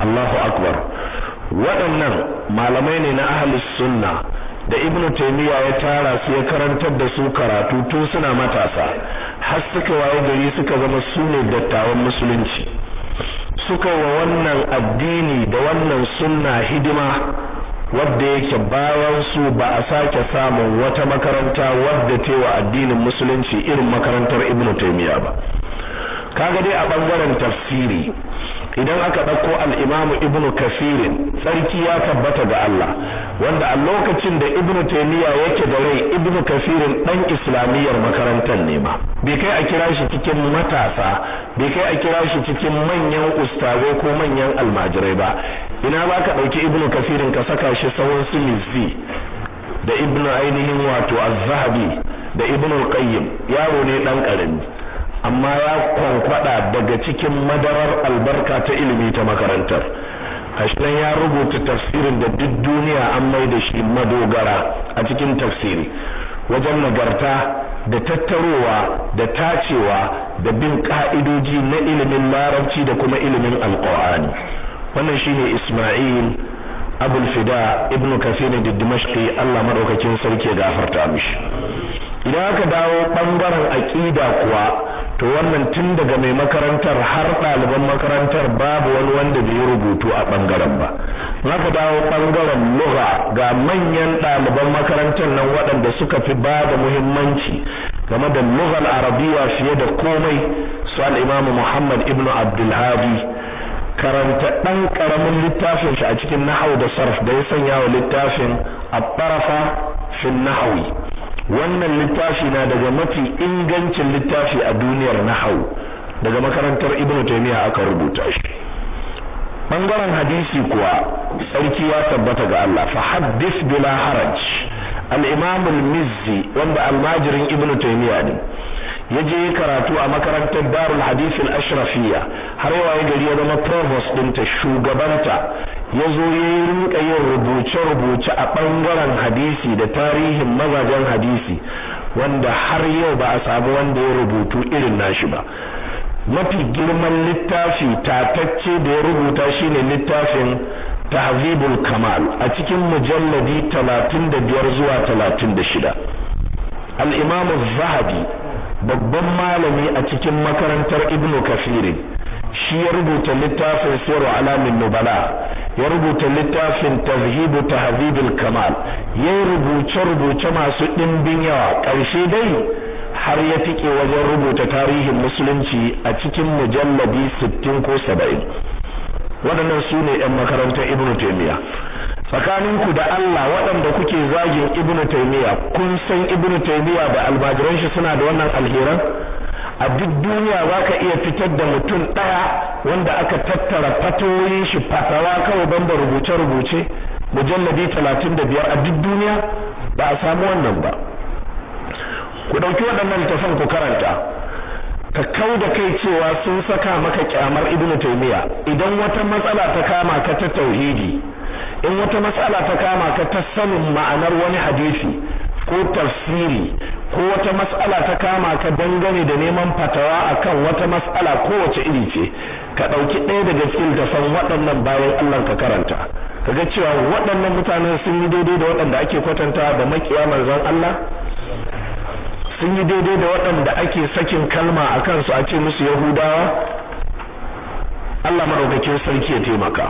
Allahu akbar. Waɗannan malamai ne na ahlus sunna da Ibn Taymiyyah ya tara su ya karantar da su karatu tun suna matasa har suka waye gari suka zama su ne dattawan musulunci, suka wa wannan addini da wannan sunna hidima wadda yake bayan su ba a sake samun wata makaranta wadda ta wa addinin musulunci irin makarantar Ibn Taymiyyah ba. Kaga dai a bangaren tafsiri idan aka ɗauko al'imamu Ibn Kasirin, tsarki ya tabbata ga Allah, wanda a lokacin da Ibn Taymiyyah yake da rai Ibn Kasirin ɗan islamiyyar makarantar ne ma, bai kai a kira shi cikin matasa, bai kai a kira shi cikin manyan ustazai ko manyan almajirai ba. Ina ba ka ɗauki Ibn Kasirin ka saka shi sawun su Mizzi da Ibn ainihin wato Az-Zahabi da Ibn Qayyim, yaro ne ɗan ƙarami amma ya kwankwada daga cikin madarar albarka ta ilimi ta makarantar. Ashirin ya rubuta tafsirin da duk duniya an mai da shi madogara a cikin tafsiri wajen nagarta da tattarowa da tacewa da bin ka'idoji na ilimin larabci da kuma ilimin alqur'ani. Wannan shine Isma'il Abul Fida Ibn Kathir da Dimashqi, Allah madaukakin sarki ya gafarta mishi. Idan aka dawo bangaren aqida kuwa, to wannan tun daga mai makarantar har ɗaliban makarantar babu wani wanda bai rubutu a ɓangaren ba. Naka dawo ɓangaren lugha, ga manyan ɗaliban makarantar nan waɗanda suka fi ba da muhimmanci game da lughal arabiya fiye da komai, su al'imamu Muhammad ibn Abdulhadi. Karanta ɗan ƙaramin littafin shi a cikin nahau da sarf da ya sanya wa littafin at-tarafa fi nahwi. Wannan littafi na daga mafi ingancin littafi a duniyar nahau, daga makarantar Ibn Taymiyyah aka rubuta shi. Bangaren hadisi kuwa sarki ya tabbata ga Allah, fa haddith bila haraj. Al-Imam al-Mizzi, wanda almajirin Ibn Taymiyyah ne, ya je karatu a makarantar Darul Hadith al-Ashrafiyya, har yawa gari ya zama provost ɗinta, shugabanta. Ya zo ya yi rinka yin rubuce-rubuce a ɓangaren hadisi da tarihin mazajen hadisi, wanda har yau ba a samu wanda ya rubutu irin nashi ba. Mafi girman littafi tatacce da ya rubuta shine littafin Tahzibul Kamal a cikin mujalladi 35 zuwa 36. Al-Imam Az-Zahabi, babban malami a cikin makarantar Ibn Kathir, shi ya rubuta littafin Sirru Alamin Nubala, ya rubuta littafin Tazhibu Tahzibul Kamal, ya rubuce masu ɗimbin yawa. Ƙarshe dai har ya tike wajen rubuta tarihin musulunci a cikin mujalladi 60 ko 70. Waɗannan su ne 'yan makarantar Ibn Taymiyyah. Tsakaninku da Allah waɗanda kuke zagin Ibn Taymiyyah, kun san Ibn Taymiyyah da almajiran shi suna da wannan alheran? A duk duniya za ka iya fitar da mutum ɗaya wanda aka tattara fatoyin shi fatawa kawai ban da rubuce-rubuce mujalladi 35 a duk duniya? Ba a samu wannan ba. Ku ɗauki waɗannan littafan ku karanta, ka kau da kai cewa sun saka maka kyamar Ibn Taymiyyah. Idan wata matsala ta kama ka ta tauhidi, in wata matsala ta kama ka ta sanin ma'anar wani hadisi ko tafsiri, ko wata mas'ala ta kama ka dangane da neman fatawa akan wata mas'ala kowace iri ce, ka ɗauki ɗaya daga cikin tafan waɗannan bayan Allah ka karanta, ka ga cewa waɗannan mutanen sun yi daidai da waɗanda ake kwatanta da makiya manzon Allah, sun yi daidai da waɗanda ake sakin kalma a kansu a ce musu Yahudawa. Allah maɗaukakin sarki ya taimaka.